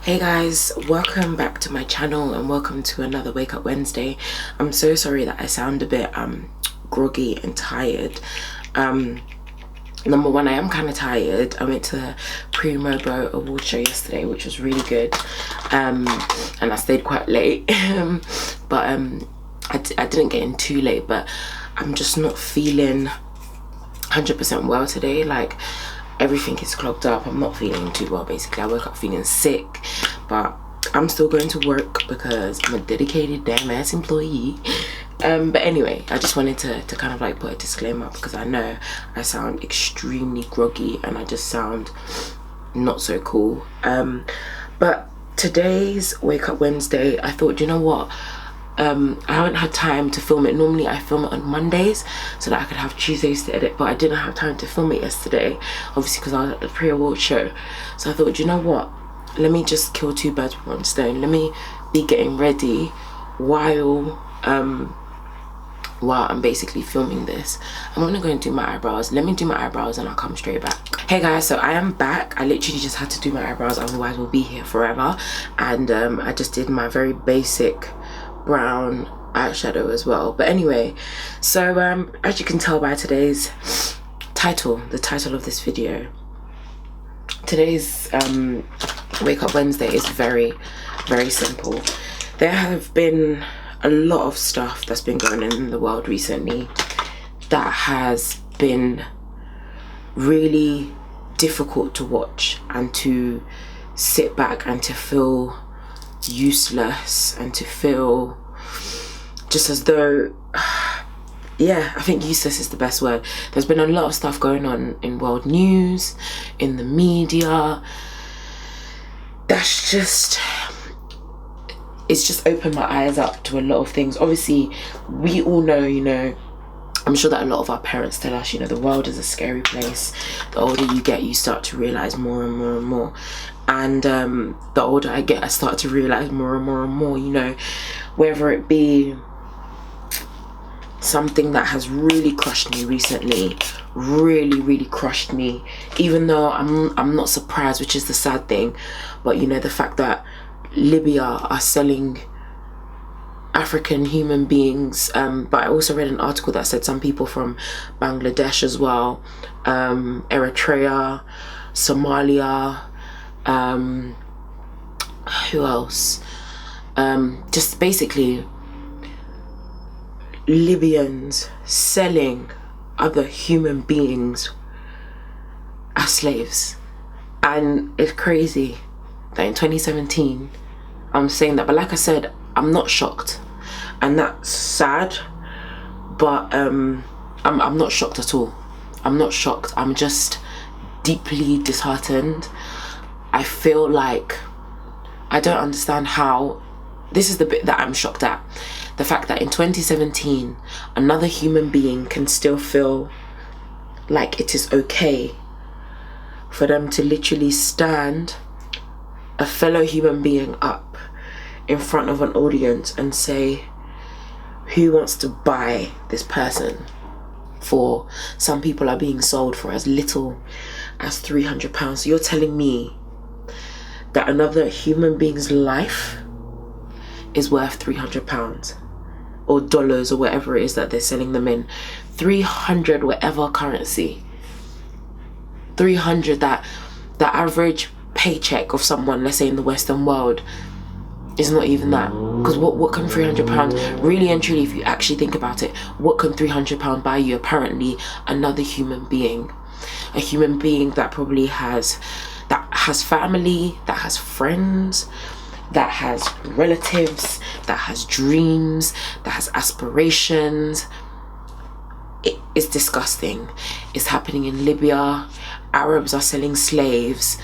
Hey guys, welcome back to my channel and welcome to another Wake Up Wednesday. I'm so sorry that I sound a bit groggy and tired. Number one, I am kind of tired. I went to the PRE-PLUCKED award show yesterday, which was really good, and I stayed quite late. But I didn't get in too late, but I'm just not feeling 100% well today. Like, everything is clogged up. I'm not feeling too well, basically. I woke up feeling sick, but I'm still going to work because I'm a dedicated damn ass employee. But anyway, I just wanted to kind of like put a disclaimer because I know I sound extremely groggy and I just sound not so cool. But today's Wake Up Wednesday, I thought, you know what? I haven't had time to film it. Normally I film it on Mondays so that I could have Tuesdays to edit, but I didn't have time to film it yesterday, obviously because I was at the pre-award show. So I thought, you know what, let me just kill two birds with one stone. Let me be getting ready while I'm basically filming this. I'm gonna go and do my eyebrows. Let me do my eyebrows and I'll come straight back. Hey guys, so I am back. I literally just had to do my eyebrows, otherwise we'll be here forever. And I just did my very basic brown eyeshadow as well. But anyway, so as you can tell by today's title, the title of this video, today's Wake Up Wednesday is very simple. There have been a lot of stuff that's been going on in the world recently that has been really difficult to watch and to sit back and to feel useless and to feel just as though, yeah, I think useless is the best word. There's been a lot of stuff going on in world news, in the media, that's just, it's just opened my eyes up to a lot of things. Obviously we all know, you know, I'm sure that a lot of our parents tell us, you know, the world is a scary place. The older you get, you start to realize more and more and more. And the older I get, I start to realize more and more and more, you know, whether it be something that has really crushed me recently, really crushed me, even though I'm not surprised, which is the sad thing. But you know, the fact that Libya are selling African human beings, but I also read an article that said some people from Bangladesh as well, Eritrea, Somalia, who else, just basically Libyans selling other human beings as slaves. And it's crazy that in 2017 I'm saying that, but like I said, I'm not shocked, and that's sad, but I'm not shocked at all. I'm not shocked. I'm just deeply disheartened. I feel like I don't understand how, this is the bit that I'm shocked at, the fact that in 2017 another human being can still feel like it is okay for them to literally stand a fellow human being up in front of an audience and say, who wants to buy this person? For some people are being sold for as little as £300. So you're telling me that another human being's life is worth £300 or dollars or whatever it is that they're selling them in, 300 whatever currency, 300, that the average paycheck of someone, let's say in the Western world, is not even that. Because what can £300 really and truly, if you actually think about it, what can £300 buy you? Apparently another human being, a human being that probably has family, that has friends, that has relatives, that has dreams, that has aspirations. It is disgusting. It's happening in Libya. Arabs are selling slaves.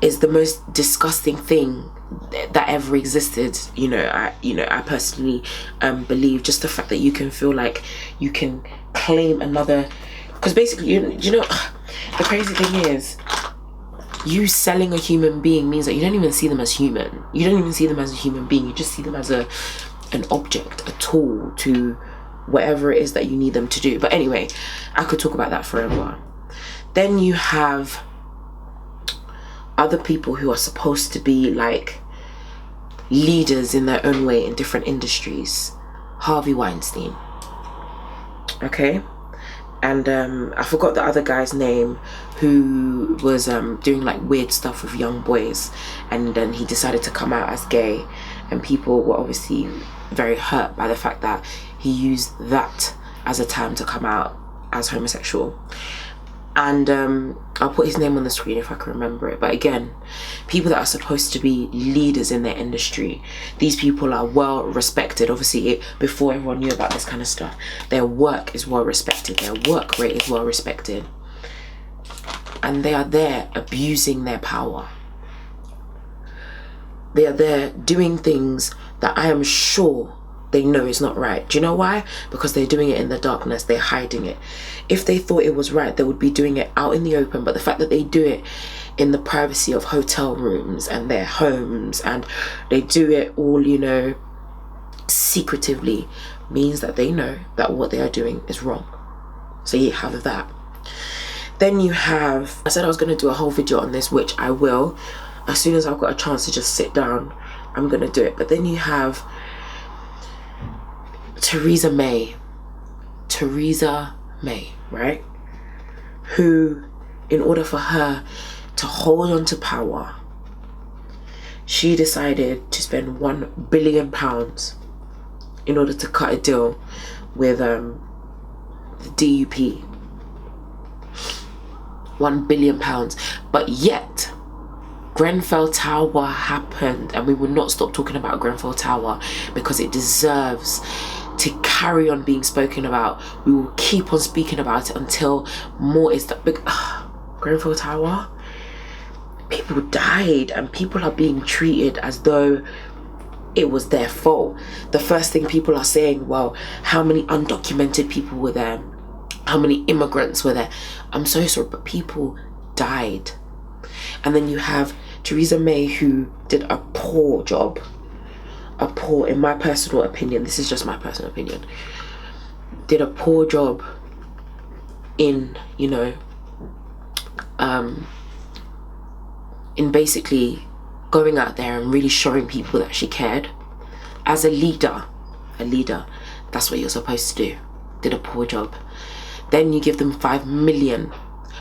It's the most disgusting thing that ever existed. I personally believe just the fact that you can feel like you can claim another, because basically, you know, the crazy thing is, you selling a human being means that you don't even see them as human. You don't even see them as a human being. You just see them as an object, a tool to whatever it is that you need them to do. But anyway, I could talk about that forever. Then you have other people who are supposed to be like leaders in their own way in different industries. Harvey Weinstein, okay, and I forgot the other guy's name, who was doing like weird stuff with young boys, and then he decided to come out as gay, and people were obviously very hurt by the fact that he used that as a time to come out as homosexual. And I'll put his name on the screen if I can remember it. But again, people that are supposed to be leaders in their industry, these people are well respected. Obviously, before everyone knew about this kind of stuff, their work is well respected, their work rate is well respected, and they are there abusing their power. They are there doing things that I am sure they know is not right. Do you know why? Because they're doing it in the darkness, they're hiding it. If they thought it was right, they would be doing it out in the open, but the fact that they do it in the privacy of hotel rooms and their homes, and they do it all, you know, secretively, means that they know that what they are doing is wrong. So you have that. Then you have, I said I was going to do a whole video on this, which I will. As soon as I've got a chance to just sit down, I'm going to do it. But then you have Theresa May, right? Who, in order for her to hold on to power, she decided to spend £1 billion in order to cut a deal with the DUP. £1 billion. But yet, Grenfell Tower happened, and we will not stop talking about Grenfell Tower because it deserves to carry on being spoken about. We will keep on speaking about it until more is done. Grenfell Tower, people died, and people are being treated as though it was their fault. The first thing people are saying, well, how many undocumented people were there? How many immigrants were there? I'm so sorry, but people died. And then you have Theresa May, who did a poor job. In my personal opinion, this is just my personal opinion, did a poor job in, you know, in basically going out there and really showing people that she cared. As a leader, that's what you're supposed to do. Did a poor job. Then you give them 5 million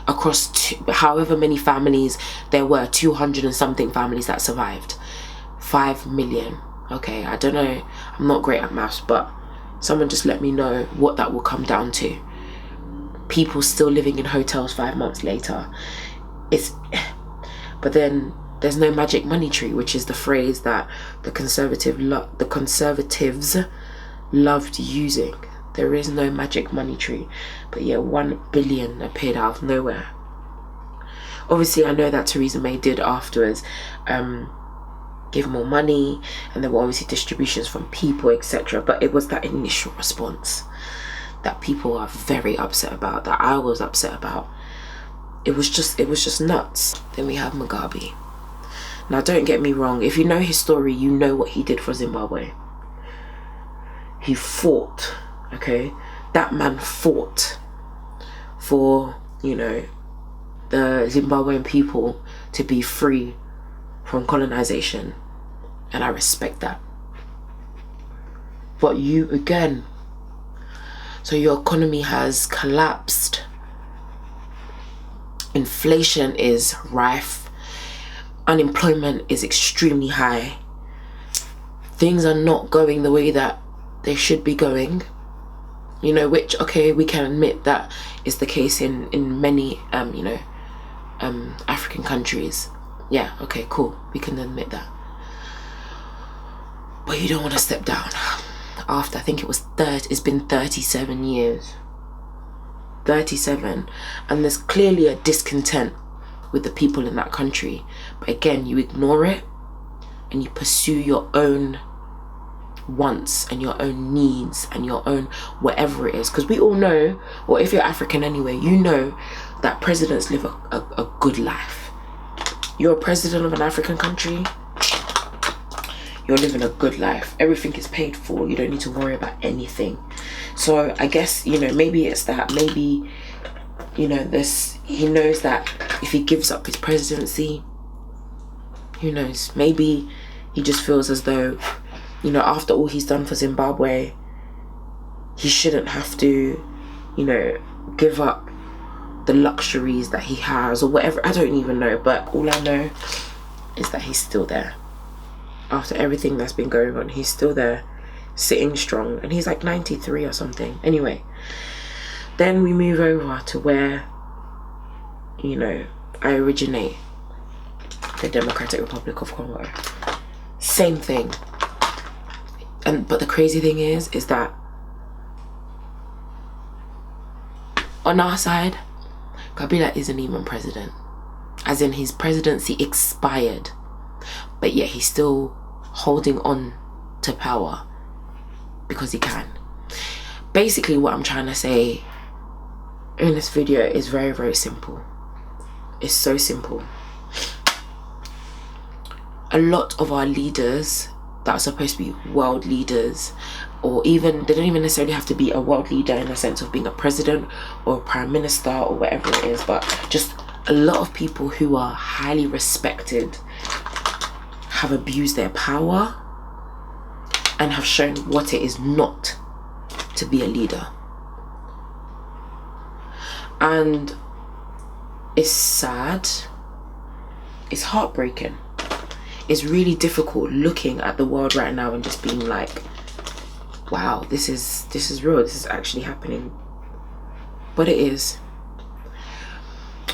across however many families there were, 200 and something families that survived. 5 million. Okay, I don't know, I'm not great at maths, but someone just let me know what that will come down to. People still living in hotels 5 months later. But then there's no magic money tree, which is the phrase that the conservatives loved using. There is no magic money tree. But yeah, 1 billion appeared out of nowhere. Obviously, I know that Theresa May did afterwards give more money, and there were obviously distributions from people, etc. But it was that initial response that people are very upset about, that I was upset about. It was just nuts. Then we have Mugabe. Now, don't get me wrong, if you know his story, you know what he did for Zimbabwe. He fought, okay? That man fought for, you know, the Zimbabwean people to be free from colonization, and I respect that. But you, again, so your economy has collapsed, inflation is rife, unemployment is extremely high, things are not going the way that they should be going, you know, which, okay, we can admit that is the case in many African countries. Yeah, okay, cool, we can admit that. But you don't want to step down after, I think it's been 37 years. 37. And there's clearly a discontent with the people in that country. But again, you ignore it and you pursue your own wants and your own needs and your own whatever it is. Because we all know, or if you're African anyway, you know that presidents live a good life. You're a president of an African country, you're living a good life. Everything is paid for. You don't need to worry about anything. So I guess, you know, maybe it's that. Maybe, you know, he knows that if he gives up his presidency, Who knows? Maybe he just feels as though, you know, after all he's done for Zimbabwe, he shouldn't have to, you know, give up the luxuries that he has or whatever. I don't even know, but all I know is that he's still there. After everything that's been going on, he's still there, sitting strong, and he's like 93 or something. Anyway, then we move over to where, you know, I originate, the Democratic Republic of Congo. Same thing. But the crazy thing is that on our side, Kabila isn't even president. As in, his presidency expired, but yet he's still holding on to power because he can. Basically, what I'm trying to say in this video is very, very simple. It's so simple. A lot of our leaders that are supposed to be world leaders, or even, they don't even necessarily have to be a world leader in the sense of being a president or a prime minister or whatever it is, but just a lot of people who are highly respected have abused their power and have shown what it is not to be a leader. And it's sad, it's heartbreaking, it's really difficult looking at the world right now and just being like, wow, this is real, this is actually happening. But it is.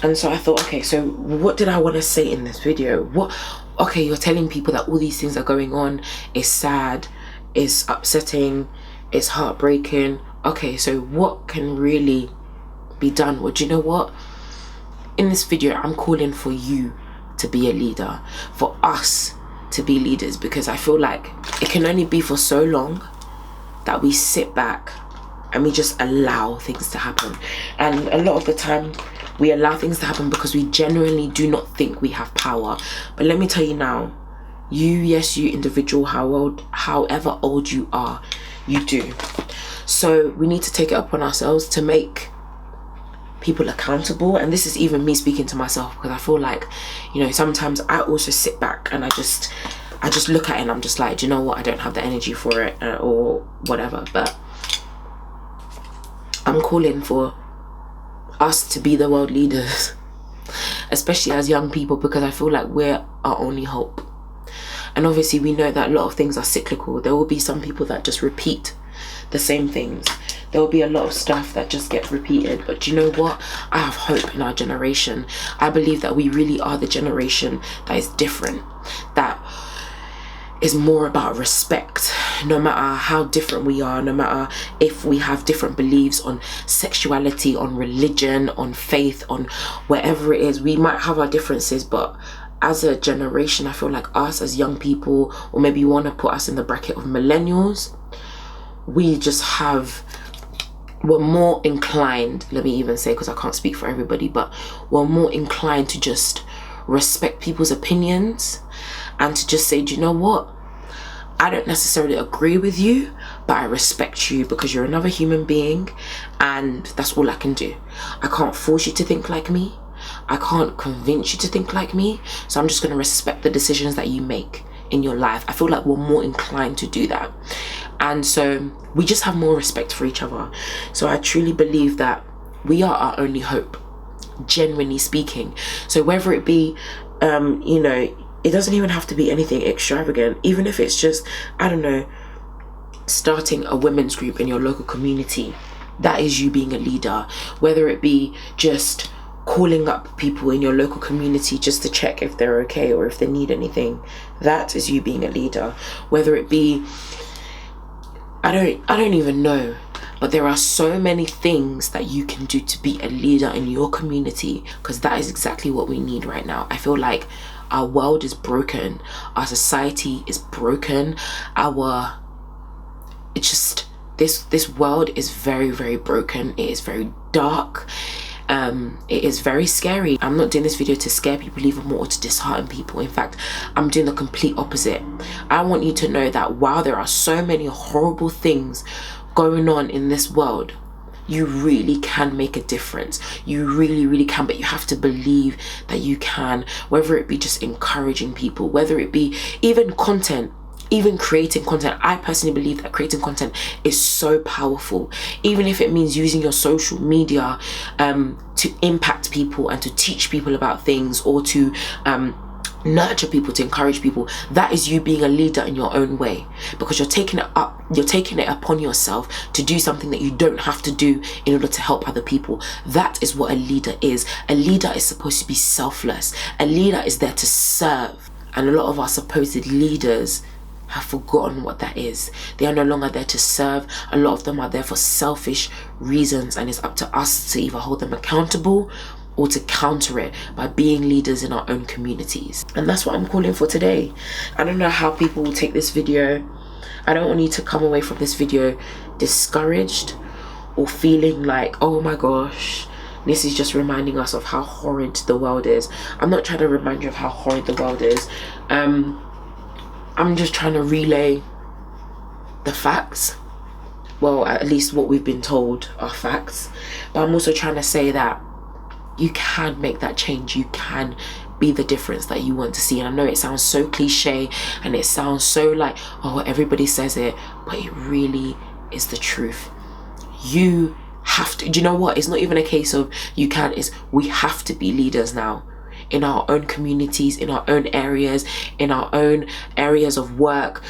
And so I thought, okay, so what did I want to say in this video? Okay, you're telling people that all these things are going on, it's sad, it's upsetting, it's heartbreaking. Okay, so what can really be done? Well, do you know what? In this video, I'm calling for you to be a leader, for us to be leaders, because I feel like it can only be for so long that we sit back and we just allow things to happen. And a lot of the time we allow things to happen because we genuinely do not think we have power. But let me tell you now, you individual, however old you are, you do. So we need to take it upon ourselves to make people accountable. And this is even me speaking to myself, because I feel like, you know, sometimes I also sit back and I just look at it and I'm just like, do you know what, I don't have the energy for it, or whatever. But I'm calling for us to be the world leaders, especially as young people, because I feel like we're our only hope. And obviously we know that a lot of things are cyclical. There will be some people that just repeat the same things. There will be a lot of stuff that just gets repeated. But do you know what? I have hope in our generation. I believe that we really are the generation that is different, that is more about respect, no matter how different we are, no matter if we have different beliefs on sexuality, on religion, on faith, on whatever it is. We might have our differences, but as a generation, I feel like us as young people, or maybe you want to put us in the bracket of millennials, we're more inclined, let me even say, because I can't speak for everybody, but we're more inclined to just respect people's opinions and to just say, do you know what? I don't necessarily agree with you, but I respect you because you're another human being, and that's all I can do. I can't force you to think like me. I can't convince you to think like me. So I'm just going to respect the decisions that you make in your life. I feel like we're more inclined to do that. And so we just have more respect for each other. So I truly believe that we are our only hope, genuinely speaking. So whether it be, you know, it doesn't even have to be anything extravagant. Even if it's just, I don't know, starting a women's group in your local community, that is you being a leader. Whether it be just calling up people in your local community just to check if they're okay or if they need anything, that is you being a leader. Whether it be, I don't even know, but there are so many things that you can do to be a leader in your community, because that is exactly what we need right now. I feel like our world is broken, our society is broken, this world is very, very broken. It is very dark. It is very scary. I'm not doing this video to scare people even more or to dishearten people. In fact, I'm doing the complete opposite. I want you to know that while there are so many horrible things going on in this world, you really can make a difference. You really, really can, but you have to believe that you can, whether it be just encouraging people, whether it be even content, even creating content. I personally believe that creating content is so powerful, even if it means using your social media to impact people and to teach people about things, or to nurture people, to encourage people. That is you being a leader in your own way, because you're taking it upon yourself to do something that you don't have to do in order to help other people. That is what a leader is. A leader is supposed to be selfless. A leader is there to serve, and a lot of our supposed leaders have forgotten what that is. They are no longer there to serve. A lot of them are there for selfish reasons, and it's up to us to either hold them accountable or to counter it by being leaders in our own communities. And that's what I'm calling for today. I don't know how people will take this video. I don't want you to come away from this video discouraged or feeling like, oh my gosh, this is just reminding us of how horrid the world is. I'm not trying to remind you of how horrid the world is. I'm just trying to relay the facts. Well, at least what we've been told are facts. But I'm also trying to say that you can make that change. You can be the difference that you want to see. And I know it sounds so cliche and it sounds so like, oh, everybody says it, but it really is the truth. You have to. Do you know what? It's not even a case of you can, it's we have to be leaders now. In our own communities, in our own areas, in our own areas of work,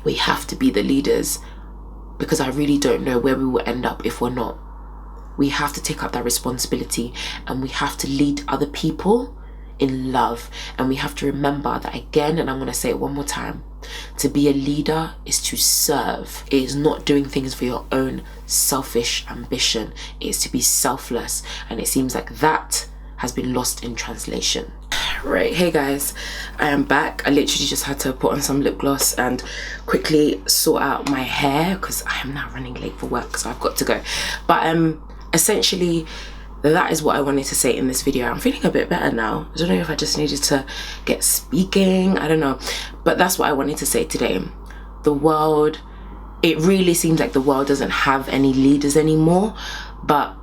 we have to be the leaders, because I really don't know where we will end up if we're not. We have to take up that responsibility, and we have to lead other people in love. And we have to remember that again, and I'm going to say it one more time, to be a leader is to serve. It is not doing things for your own selfish ambition. It is to be selfless, and it seems like that has been lost in translation. Right, hey guys, I am back. I literally just had to put on some lip gloss and quickly sort out my hair because I am now running late for work, so I've got to go. But essentially that is what I wanted to say in this video. I'm feeling a bit better now. I don't know if I just needed to get speaking, I don't know, but that's what I wanted to say today. The world, it really seems like the world doesn't have any leaders anymore, but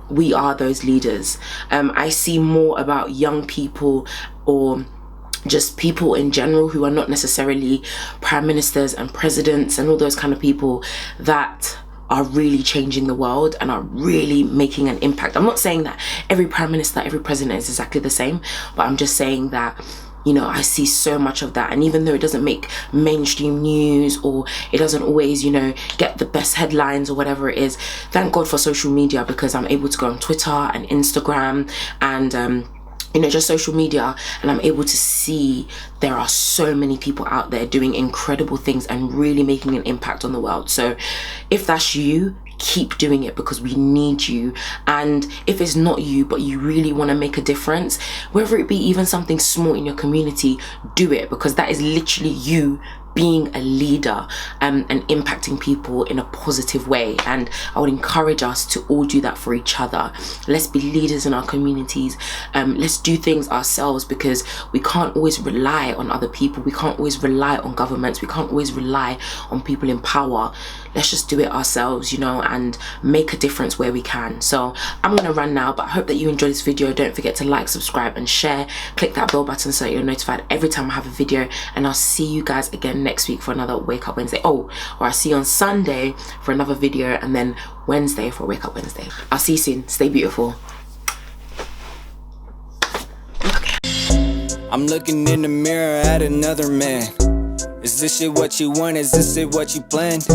we are those leaders. I see more about young people, or just people in general who are not necessarily prime ministers and presidents and all those kind of people, that are really changing the world and are really making an impact. I'm not saying that every prime minister, every president is exactly the same, but I'm just saying that, you know, I see so much of that. And even though it doesn't make mainstream news, or it doesn't always, you know, get the best headlines or whatever it is, thank God for social media, because I'm able to go on Twitter and Instagram and you know, just social media, and I'm able to see there are so many people out there doing incredible things and really making an impact on the world. So if that's you, keep doing it, because we need you. And if it's not you, but you really want to make a difference, whether it be even something small in your community, do it, because that is literally you being a leader and impacting people in a positive way. And I would encourage us to all do that for each other. Let's be leaders in our communities. Let's do things ourselves, because we can't always rely on other people. We can't always rely on governments. We can't always rely on people in power. Let's just do it ourselves, you know, and make a difference where we can. So I'm gonna run now, but I hope that you enjoyed this video. Don't forget to like, subscribe and share. Click that bell button so that you're notified every time I have a video, and I'll see you guys again next week for another Wake Up Wednesday. Oh, or I'll see you on Sunday for another video, and then Wednesday for Wake Up Wednesday. I'll see you soon. Stay beautiful. Okay. I'm looking in the mirror at another man. Is this shit what you want? Is this shit what you planned?